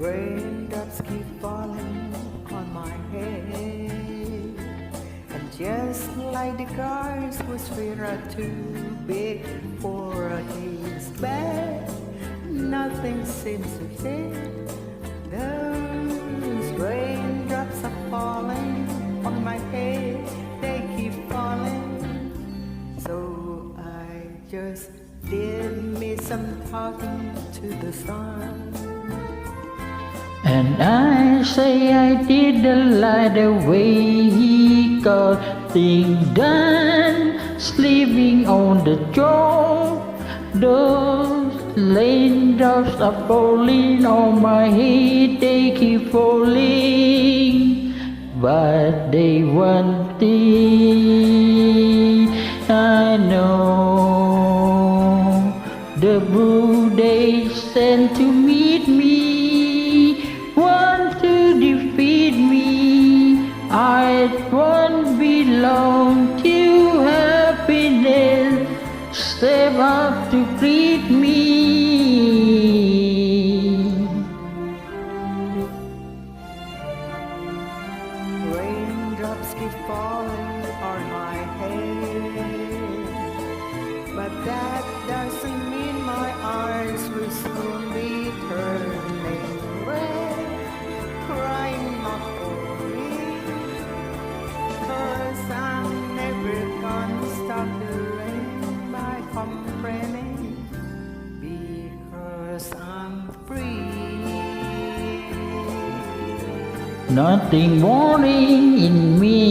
Raindrops keep falling on my head, and just like the cars was fear are too big for a day's bed, nothing seems to fit. Those raindrops are falling on my head, they keep falling. So I just did me some talking to the sun. And I say I didn't like the way he got things done, sleeping on the job. Those raindrops are falling on my head, they keep falling. But they one thing I know, the blue they sent to meet me want to defeat me. I won't belong to happiness, step up to greet me. Raindrops keep falling on my head, but that doesn't mean my eyes will soon be turning red. Crying not for me, 'cause I'm never gonna stop the rain by complaining, because I'm free. Nothing warning in me,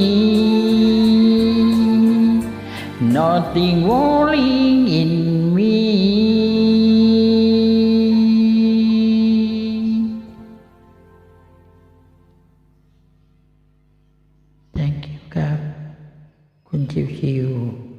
nothing warning in me. Thank you ครับ คุณชิวๆ